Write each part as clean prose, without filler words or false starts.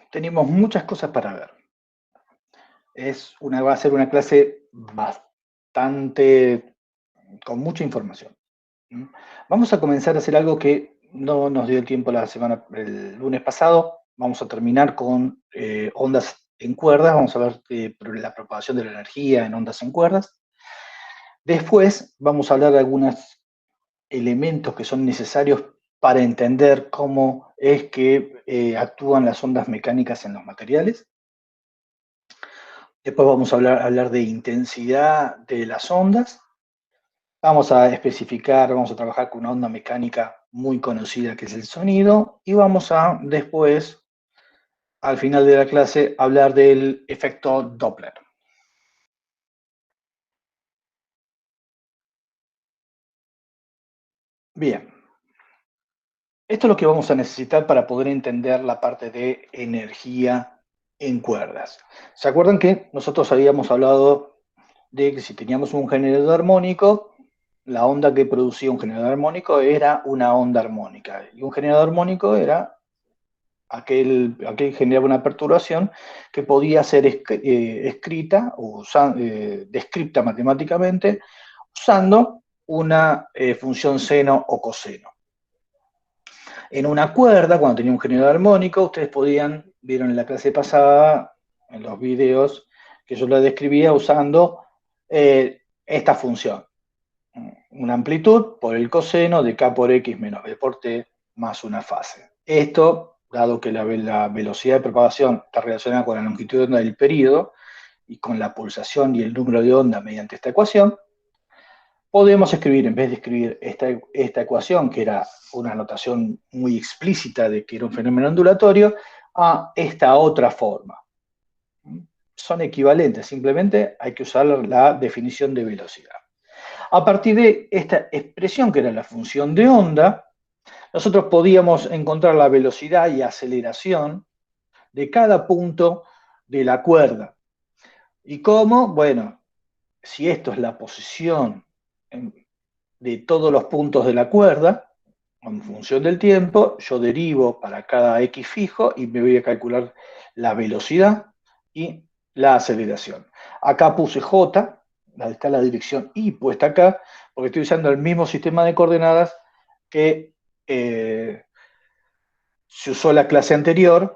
Tenemos muchas cosas para ver. Va a ser una clase bastante con mucha información. Vamos a comenzar a hacer algo que no nos dio tiempo el lunes pasado. Vamos a terminar con ondas en cuerdas. Vamos a ver la propagación de la energía en ondas en cuerdas. Después vamos a hablar de algunos elementos que son necesarios para entender cómo es que actúan las ondas mecánicas en los materiales. Después vamos a hablar de intensidad de las ondas. Vamos a especificar, vamos a trabajar con una onda mecánica muy conocida que es el sonido. Y vamos a después, al final de la clase, hablar del efecto Doppler. Bien. Esto es lo que vamos a necesitar para poder entender la parte de energía en cuerdas. ¿Se acuerdan que nosotros habíamos hablado de que si teníamos un generador armónico, la onda que producía un generador armónico era una onda armónica? Y un generador armónico era aquel que generaba una perturbación que podía ser escrita o descripta matemáticamente usando una función seno o coseno. En una cuerda, cuando tenía un generador armónico, ustedes vieron en la clase pasada, en los videos, que yo la describía usando esta función. Una amplitud por el coseno de K por X menos B por T más una fase. Esto, dado que la velocidad de propagación está relacionada con la longitud de onda del período y con la pulsación y el número de onda mediante esta ecuación, podemos escribir, en vez de escribir esta ecuación, que era una notación muy explícita de que era un fenómeno ondulatorio, a esta otra forma. Son equivalentes, simplemente hay que usar la definición de velocidad. A partir de esta expresión, que era la función de onda, nosotros podíamos encontrar la velocidad y aceleración de cada punto de la cuerda. ¿Y cómo? Bueno, si esto es la posición de todos los puntos de la cuerda, en función del tiempo, yo derivo para cada X fijo y me voy a calcular la velocidad y la aceleración. Acá puse J, está la dirección Y puesta acá, porque estoy usando el mismo sistema de coordenadas que se usó la clase anterior,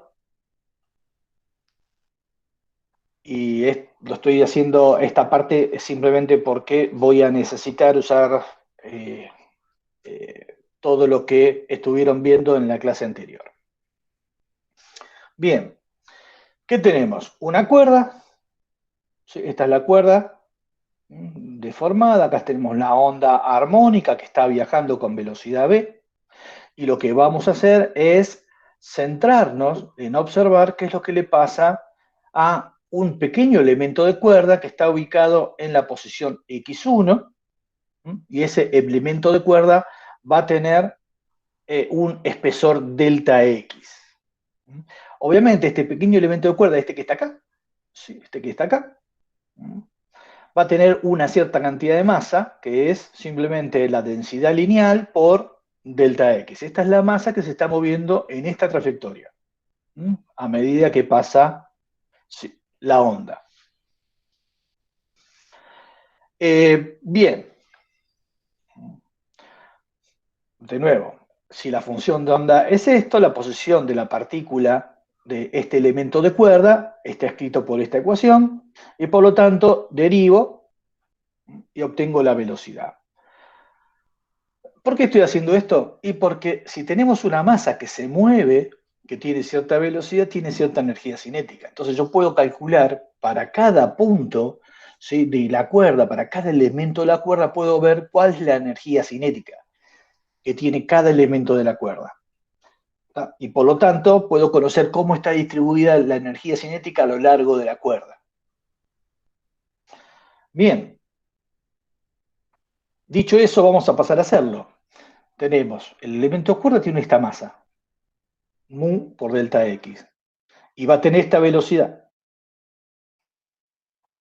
y lo estoy haciendo esta parte simplemente porque voy a necesitar usar todo lo que estuvieron viendo en la clase anterior. Bien, ¿qué tenemos? Una cuerda, ¿sí? Esta es la cuerda deformada, acá tenemos la onda armónica que está viajando con velocidad v, y lo que vamos a hacer es centrarnos en observar qué es lo que le pasa a un pequeño elemento de cuerda que está ubicado en la posición x1, y ese elemento de cuerda va a tener un espesor delta x. Obviamente este pequeño elemento de cuerda, este que está acá, ¿sí? Este que está acá, va a tener una cierta cantidad de masa, que es simplemente la densidad lineal por delta x. Esta es la masa que se está moviendo en esta trayectoria, a medida que pasa la onda. Bien, de nuevo, si la función de onda es esto, la posición de la partícula de este elemento de cuerda está escrito por esta ecuación, y por lo tanto derivo y obtengo la velocidad. ¿Por qué estoy haciendo esto? Y porque si tenemos una masa que se mueve, que tiene cierta velocidad, tiene cierta energía cinética. Entonces yo puedo calcular para cada punto, ¿sí?, de la cuerda, para cada elemento de la cuerda, puedo ver cuál es la energía cinética que tiene cada elemento de la cuerda. Y por lo tanto puedo conocer cómo está distribuida la energía cinética a lo largo de la cuerda. Bien, dicho eso, vamos a pasar a hacerlo. Tenemos, el elemento cuerda tiene esta masa, mu por delta x, y va a tener esta velocidad.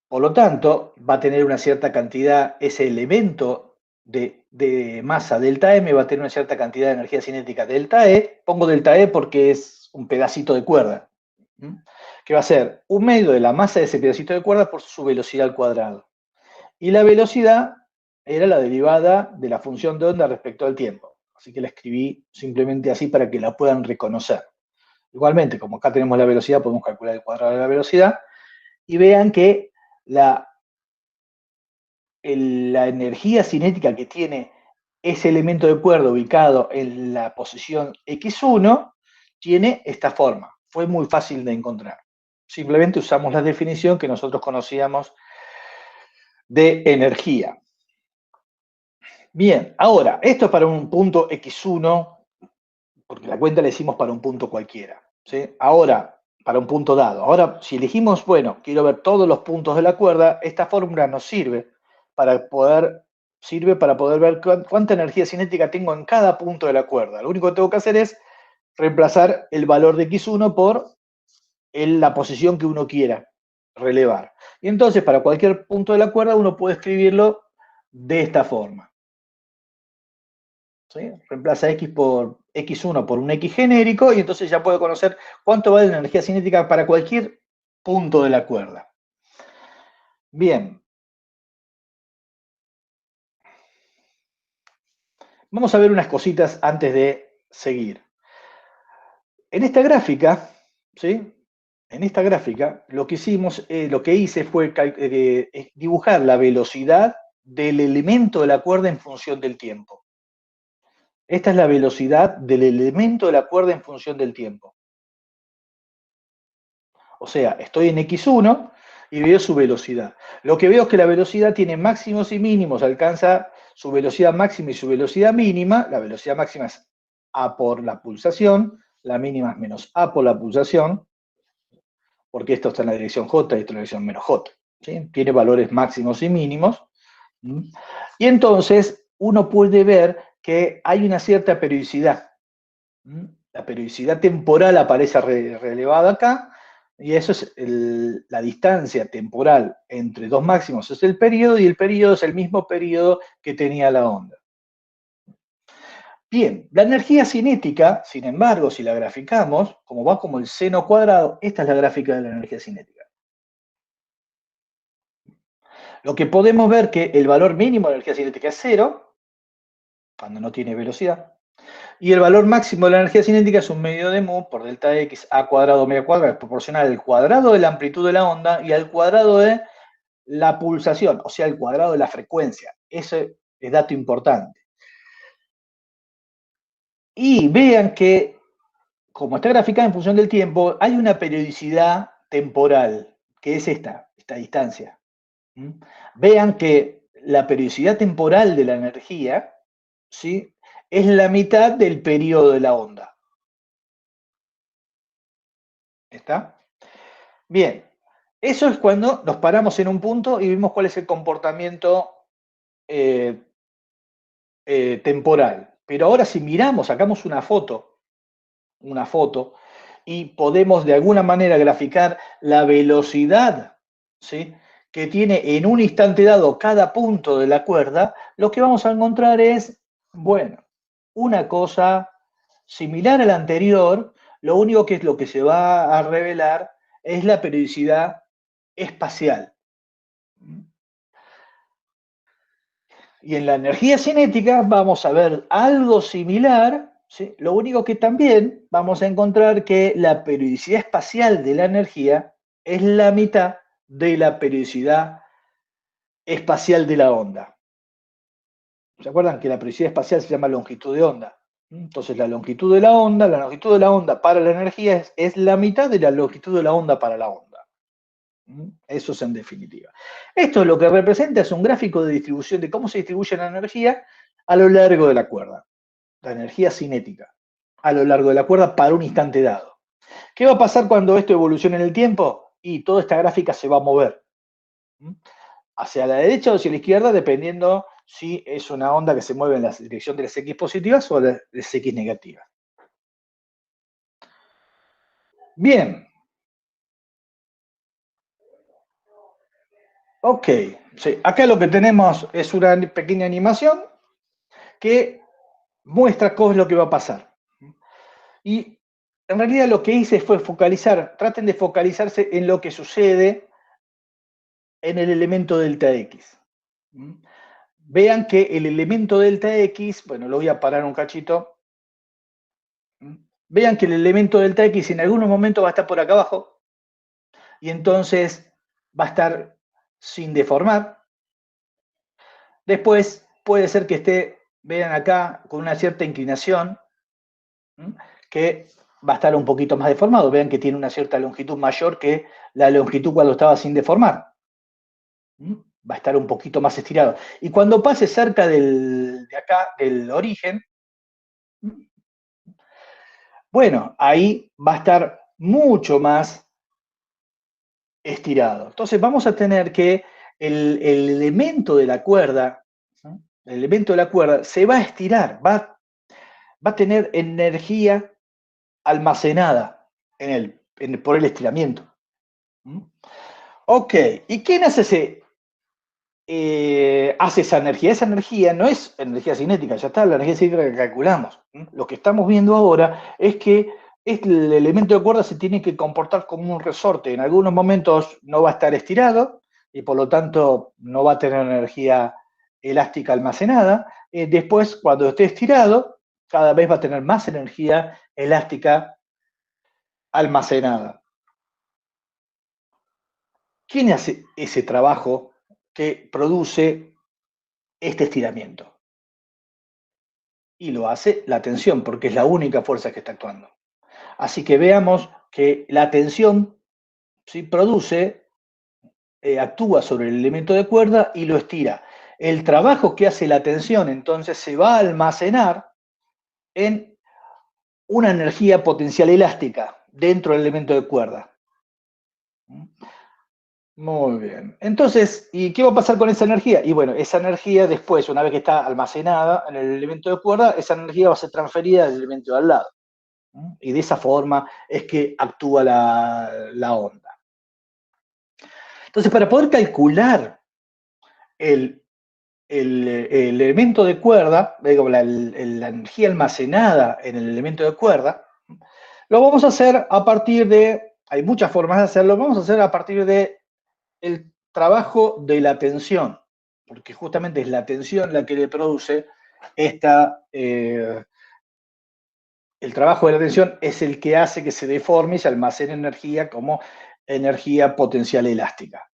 Por lo tanto, va a tener una cierta cantidad, ese elemento de masa delta m va a tener una cierta cantidad de energía cinética delta E. Pongo delta E porque es un pedacito de cuerda. ¿Mm? Que va a ser un medio de la masa de ese pedacito de cuerda por su velocidad al cuadrado. Y la velocidad era la derivada de la función de onda respecto al tiempo. Así que la escribí simplemente así para que la puedan reconocer. Igualmente, como acá tenemos la velocidad, podemos calcular el cuadrado de la velocidad y vean que la, la energía cinética que tiene ese elemento de cuerda ubicado en la posición x1 tiene esta forma. Fue muy fácil de encontrar. Simplemente usamos la definición que nosotros conocíamos de energía. Bien, ahora, esto es para un punto x1, porque la cuenta la hicimos para un punto cualquiera. ¿Sí? Ahora, para un punto dado. Ahora, si elegimos, bueno, quiero ver todos los puntos de la cuerda, esta fórmula nos sirve para poder ver cuánta energía cinética tengo en cada punto de la cuerda. Lo único que tengo que hacer es reemplazar el valor de x1 por la posición que uno quiera relevar. Y entonces, para cualquier punto de la cuerda, uno puede escribirlo de esta forma. ¿Sí? Reemplaza x por x1 por un x genérico y entonces ya puedo conocer cuánto vale la energía cinética para cualquier punto de la cuerda. Bien. Vamos a ver unas cositas antes de seguir. En esta gráfica, ¿sí? En esta gráfica, lo que hicimos, lo que hice fue dibujar la velocidad del elemento de la cuerda en función del tiempo. Esta es la velocidad del elemento de la cuerda en función del tiempo. O sea, estoy en x1 y veo su velocidad. Lo que veo es que la velocidad tiene máximos y mínimos, alcanza su velocidad máxima y su velocidad mínima. La velocidad máxima es a por la pulsación, la mínima es menos a por la pulsación, porque esto está en la dirección j y esto en la dirección menos j. ¿Sí? Tiene valores máximos y mínimos. ¿Mm? Y entonces uno puede ver que hay una cierta periodicidad. ¿Mm? La periodicidad temporal aparece relevada acá, y eso es la distancia temporal entre dos máximos, es el periodo, y el periodo es el mismo periodo que tenía la onda. Bien, la energía cinética, sin embargo, si la graficamos, como va como el seno cuadrado, esta es la gráfica de la energía cinética. Lo que podemos ver que el valor mínimo de la energía cinética es 0, cuando no tiene velocidad, y el valor máximo de la energía cinética es un medio de mu por delta x a cuadrado medio cuadrado, es proporcional al cuadrado de la amplitud de la onda y al cuadrado de la pulsación, o sea, al cuadrado de la frecuencia. Ese es dato importante. Y vean que, como está graficada en función del tiempo, hay una periodicidad temporal, que es esta distancia. ¿Mm? Vean que la periodicidad temporal de la energía, ¿sí?, es la mitad del periodo de la onda. ¿Está? Bien, eso es cuando nos paramos en un punto y vemos cuál es el comportamiento temporal. Pero ahora si miramos, sacamos una foto, y podemos de alguna manera graficar la velocidad, ¿sí?, que tiene en un instante dado cada punto de la cuerda, lo que vamos a encontrar es, bueno, una cosa similar a la anterior. Lo único que es lo que se va a revelar es la periodicidad espacial. Y en la energía cinética vamos a ver algo similar, ¿sí? Lo único que también vamos a encontrar que la periodicidad espacial de la energía es la mitad de la periodicidad espacial de la onda. ¿Se acuerdan que la periodicidad espacial se llama longitud de onda? Entonces la longitud de la onda para la energía es la mitad de la longitud de la onda para la onda. Eso es en definitiva. Esto lo que representa es un gráfico de distribución de cómo se distribuye la energía a lo largo de la cuerda, la energía cinética, a lo largo de la cuerda para un instante dado. ¿Qué va a pasar cuando esto evolucione en el tiempo? Y toda esta gráfica se va a mover hacia la derecha o hacia la izquierda, dependiendo si es una onda que se mueve en la dirección de las X positivas o de las X negativas. Bien. Ok, sí. Acá lo que tenemos es una pequeña animación que muestra cómo es lo que va a pasar. Y en realidad lo que hice fue focalizar, traten de focalizarse en lo que sucede en el elemento delta X. Vean que el elemento delta X, bueno, lo voy a parar un cachito. Vean que el elemento delta X en algunos momentos va a estar por acá abajo y entonces va a estar sin deformar. Después puede ser que esté, vean acá, con una cierta inclinación, que va a estar un poquito más deformado. Vean que tiene una cierta longitud mayor que la longitud cuando estaba sin deformar. Va a estar un poquito más estirado. Y cuando pase cerca de acá, del origen, bueno, ahí va a estar mucho más estirado. Entonces vamos a tener que el elemento de la cuerda, el elemento de la cuerda se va a estirar, va a tener energía almacenada por el estiramiento. Ok, ¿y quién hace esa energía? Esa energía no es energía cinética, ya está, la energía cinética que calculamos. Lo que estamos viendo ahora es que el elemento de cuerda se tiene que comportar como un resorte. En algunos momentos no va a estar estirado y por lo tanto no va a tener energía elástica almacenada. Después, cuando esté estirado, cada vez va a tener más energía elástica almacenada. ¿Quién hace ese trabajo que produce este estiramiento? Y lo hace la tensión, porque es la única fuerza que está actuando. Así que veamos que la tensión, ¿sí?, actúa sobre el elemento de cuerda y lo estira. El trabajo que hace la tensión entonces se va a almacenar en una energía potencial elástica dentro del elemento de cuerda. Muy bien. Entonces, ¿y qué va a pasar con esa energía? Y bueno, esa energía después, una vez que está almacenada en el elemento de cuerda, esa energía va a ser transferida al elemento de al lado. Y de esa forma es que actúa la onda. Entonces, para poder calcular el elemento de cuerda, la energía almacenada en el elemento de cuerda, lo vamos a hacer a partir de, hay muchas formas de hacerlo, vamos a hacer a partir de el trabajo de la tensión, porque justamente es la tensión la que le produce el trabajo de la tensión es el que hace que se deforme y se almacene energía como energía potencial elástica.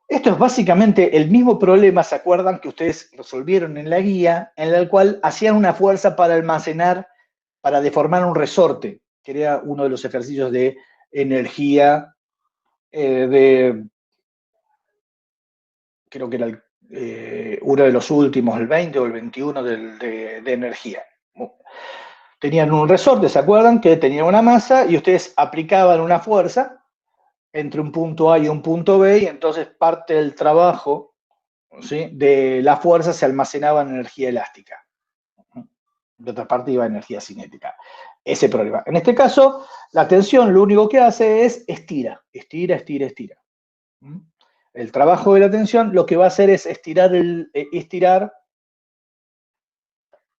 Esto es básicamente el mismo problema, ¿se acuerdan?, que ustedes resolvieron en la guía, en el cual hacían una fuerza para almacenar, para deformar un resorte, que era uno de los ejercicios de energía creo que era uno de los últimos, el 20 o el 21 de energía. Tenían un resorte, ¿se acuerdan?, que tenía una masa y ustedes aplicaban una fuerza entre un punto A y un punto B y entonces parte del trabajo, ¿sí?, de la fuerza se almacenaba en energía elástica. De otra parte iba energía cinética. Ese problema. En este caso, la tensión lo único que hace es estira, estira, estira, estira. El trabajo de la tensión lo que va a hacer es estirar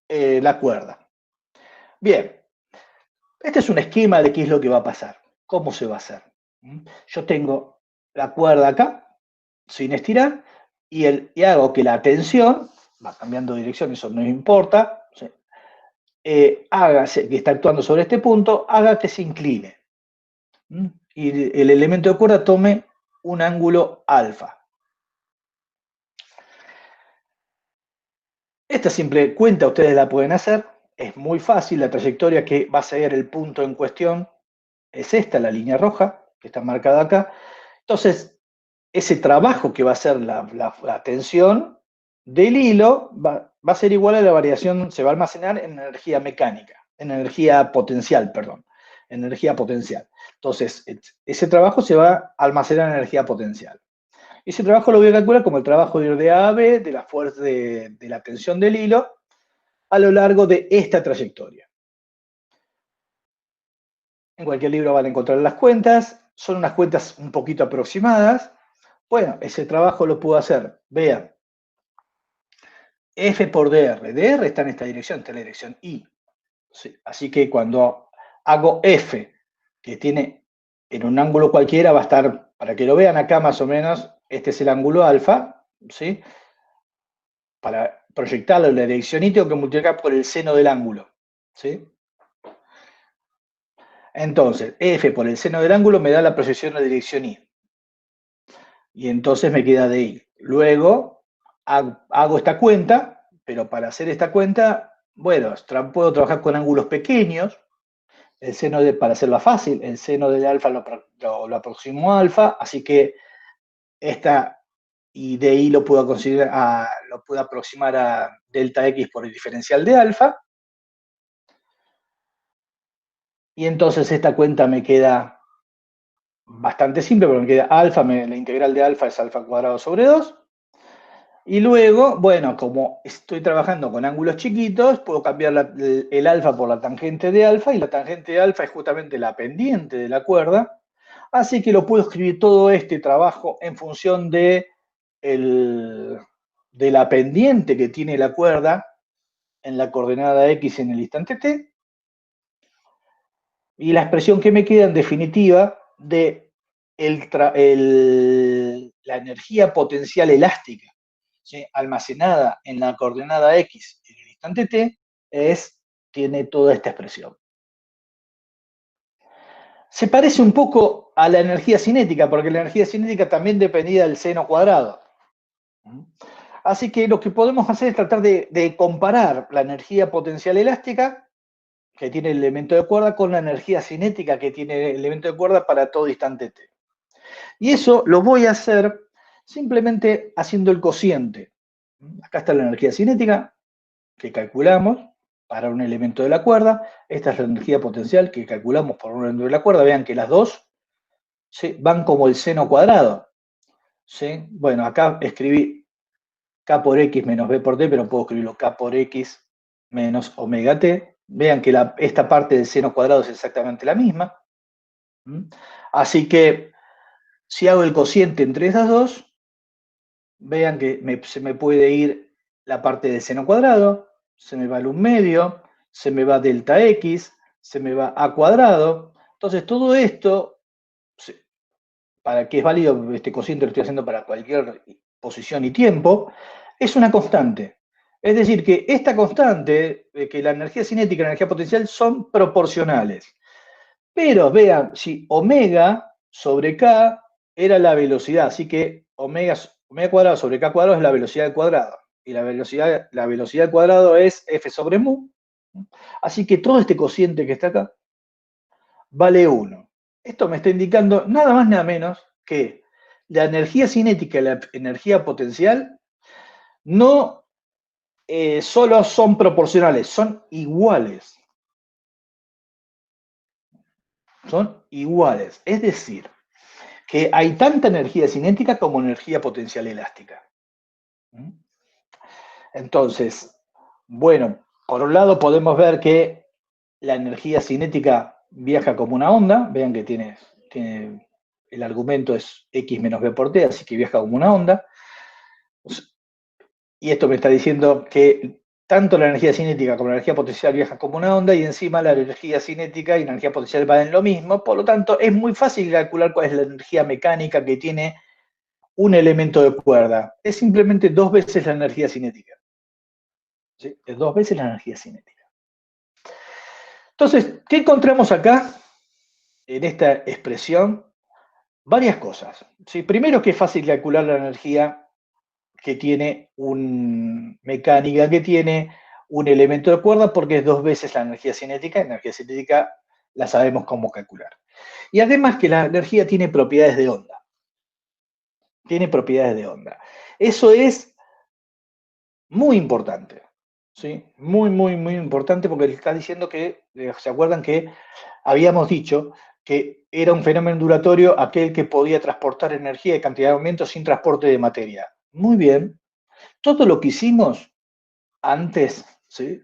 la cuerda. Bien, este es un esquema de qué es lo que va a pasar, cómo se va a hacer. Yo tengo la cuerda acá, sin estirar, y hago que la tensión, va cambiando de dirección, eso no importa, ¿sí?, que está actuando sobre este punto, haga que se incline. Y el elemento de cuerda tome un ángulo alfa. Esta simple cuenta ustedes la pueden hacer, es muy fácil, la trayectoria que va a seguir el punto en cuestión es esta, la línea roja, que está marcada acá. Entonces, ese trabajo que va a hacer la tensión del hilo va a ser igual a la variación, se va a almacenar en energía mecánica, en energía potencial, perdón, energía potencial. Entonces, ese trabajo se va a almacenar en energía potencial. Ese trabajo lo voy a calcular como el trabajo de ir de A a B, de la fuerza de la tensión del hilo, a lo largo de esta trayectoria. En cualquier libro van a encontrar las cuentas, son unas cuentas un poquito aproximadas. Bueno, ese trabajo lo puedo hacer, vean, F por DR. DR está en esta dirección, está en la dirección I. Sí, así que cuando hago F, que tiene en un ángulo cualquiera, va a estar, para que lo vean acá más o menos, este es el ángulo alfa, ¿sí? Para proyectarlo en la dirección Y tengo que multiplicar por el seno del ángulo, ¿sí? Entonces, F por el seno del ángulo me da la proyección de dirección Y. Y entonces me queda de Y. Luego hago esta cuenta, pero para hacer esta cuenta, bueno, puedo trabajar con ángulos pequeños. El seno para hacerla fácil, el seno del alfa lo aproximo a alfa, así que esta y de ahí lo puedo lo puedo aproximar a delta X por el diferencial de alfa. Y entonces esta cuenta me queda bastante simple, porque me queda alfa, la integral de alfa es alfa cuadrado sobre 2. Y luego, bueno, como estoy trabajando con ángulos chiquitos, puedo cambiar el alfa por la tangente de alfa, y la tangente de alfa es justamente la pendiente de la cuerda. Así que lo puedo escribir todo este trabajo en función de la pendiente que tiene la cuerda en la coordenada X en el instante t, y la expresión que me queda en definitiva de la energía potencial elástica, ¿sí?, almacenada en la coordenada X en el instante t, tiene toda esta expresión. Se parece un poco a la energía cinética, porque la energía cinética también dependía del seno cuadrado. Así que lo que podemos hacer es tratar de comparar la energía potencial elástica que tiene el elemento de cuerda con la energía cinética que tiene el elemento de cuerda para todo instante t. Y eso lo voy a hacer simplemente haciendo el cociente. Acá está la energía cinética que calculamos para un elemento de la cuerda. Esta es la energía potencial que calculamos por un elemento de la cuerda. Vean que las dos, ¿sí?, van como el seno cuadrado, ¿sí? Bueno, acá escribí K por X menos B por T, pero puedo escribirlo K por X menos omega T. Vean que esta parte del seno cuadrado es exactamente la misma. Así que si hago el cociente entre esas dos, vean que se me puede ir la parte del seno cuadrado, se me va el 1/2, se me va delta X, se me va A cuadrado. Entonces todo esto, para que es válido este cociente, lo estoy haciendo para cualquier posición y tiempo, es una constante. Es decir, que esta constante, que la energía cinética y la energía potencial son proporcionales. Pero vean, si omega sobre k era la velocidad, así que omega cuadrado sobre k cuadrado es la velocidad al cuadrado. Y la velocidad al cuadrado es f sobre mu. Así que todo este cociente que está acá vale 1. Esto me está indicando nada más nada menos que la energía cinética y la energía potencial no solo son proporcionales, son iguales. Son iguales. Es decir, que hay tanta energía cinética como energía potencial elástica. Entonces, bueno, por un lado podemos ver que la energía cinética viaja como una onda. Vean que tiene el argumento es X menos B por T, así que viaja como una onda. Y esto me está diciendo que tanto la energía cinética como la energía potencial viajan como una onda, y encima la energía cinética y la energía potencial valen lo mismo. Por lo tanto, es muy fácil calcular cuál es la energía mecánica que tiene un elemento de cuerda. Es simplemente 2 veces la energía cinética. ¿Sí? Es 2 veces la energía cinética. Entonces, ¿qué encontramos acá en esta expresión? Varias cosas. ¿Sí? Primero, que es fácil calcular la energía que tiene mecánica que tiene un elemento de cuerda, porque es 2 veces la energía cinética. La energía cinética la sabemos cómo calcular. Y además que la energía tiene propiedades de onda. Tiene propiedades de onda. Eso es muy importante. ¿Sí? Muy, muy, muy importante, porque le está diciendo que, ¿se acuerdan que habíamos dicho que era un fenómeno ondulatorio aquel que podía transportar energía y cantidad de aumento sin transporte de materia? Muy bien. Todo lo que hicimos antes, ¿sí?,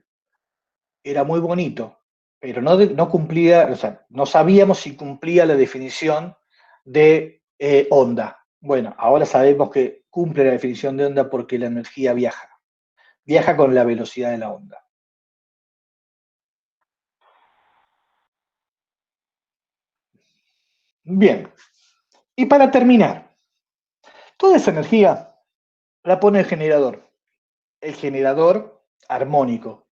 era muy bonito, pero no cumplía, o sea, no sabíamos si cumplía la definición de onda. Bueno, ahora sabemos que cumple la definición de onda porque la energía viaja con la velocidad de la onda. Bien, y para terminar, toda esa energía la pone el generador armónico.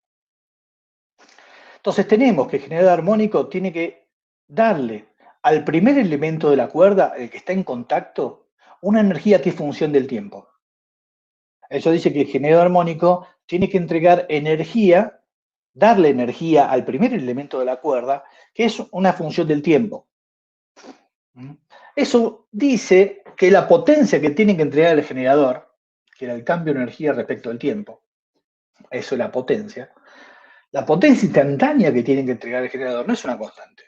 Entonces tenemos que el generador armónico tiene que darle al primer elemento de la cuerda, el que está en contacto, una energía que es función del tiempo. Eso dice que el generador armónico tiene que entregar energía, darle energía al primer elemento de la cuerda, que es una función del tiempo. Eso dice que la potencia que tiene que entregar el generador, que era el cambio de energía respecto al tiempo, eso es la potencia instantánea que tiene que entregar el generador no es una constante,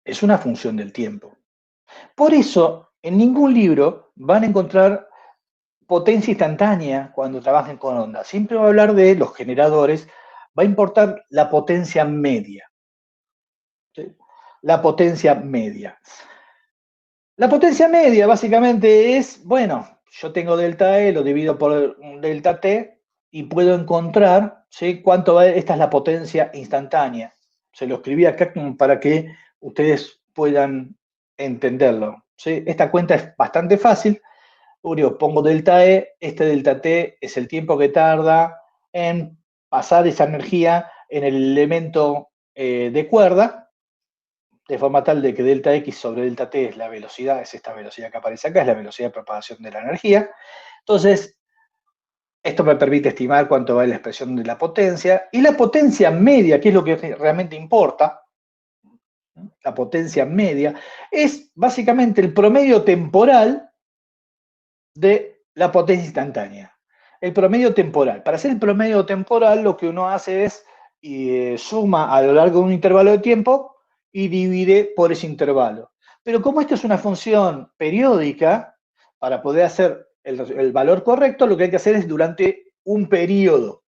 es una función del tiempo. Por eso, en ningún libro van a encontrar potencia instantánea cuando trabajen con ondas. Siempre va a hablar de los generadores, va a importar la potencia media. ¿Sí? La potencia media. La potencia media básicamente es, bueno, yo tengo delta E, lo divido por delta T y puedo encontrar, ¿sí?, cuánto va, esta es la potencia instantánea. Se lo escribí acá para que ustedes puedan entenderlo. ¿Sí? Esta cuenta es bastante fácil. Pongo delta E, este delta T es el tiempo que tarda en pasar esa energía en el elemento de cuerda, de forma tal de que delta X sobre delta T es la velocidad, es esta velocidad que aparece acá, es la velocidad de propagación de la energía. Entonces, esto me permite estimar cuánto vale la expresión de la potencia, y la potencia media, que es lo que realmente importa, la potencia media, es básicamente el promedio temporal de la potencia instantánea. El promedio temporal. Para hacer el promedio temporal, lo que uno hace es suma a lo largo de un intervalo de tiempo y divide por ese intervalo. Pero como esto es una función periódica, para poder hacer el valor correcto, lo que hay que hacer es durante un periodo.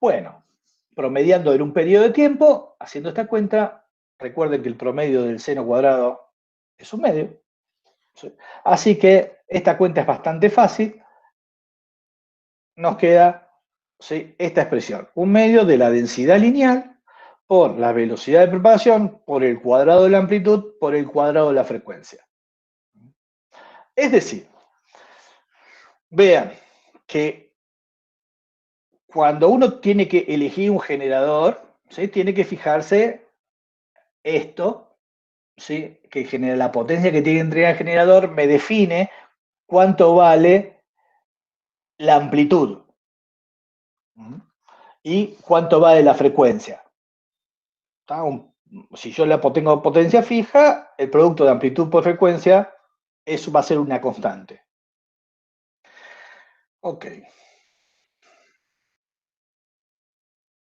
Bueno, promediando en un periodo de tiempo, haciendo esta cuenta, recuerden que el promedio del seno cuadrado es un medio. ¿Sí? Así que esta cuenta es bastante fácil. Nos queda, ¿sí?, esta expresión. Un medio de la densidad lineal por la velocidad de propagación, por el cuadrado de la amplitud, por el cuadrado de la frecuencia. Es decir, vean que cuando uno tiene que elegir un generador, ¿sí?, tiene que fijarse esto, ¿sí?, que genera la potencia que tiene que entregar el generador, me define cuánto vale la amplitud y cuánto vale la frecuencia. Si yo tengo potencia fija, el producto de amplitud por frecuencia, eso va a ser una constante. Ok.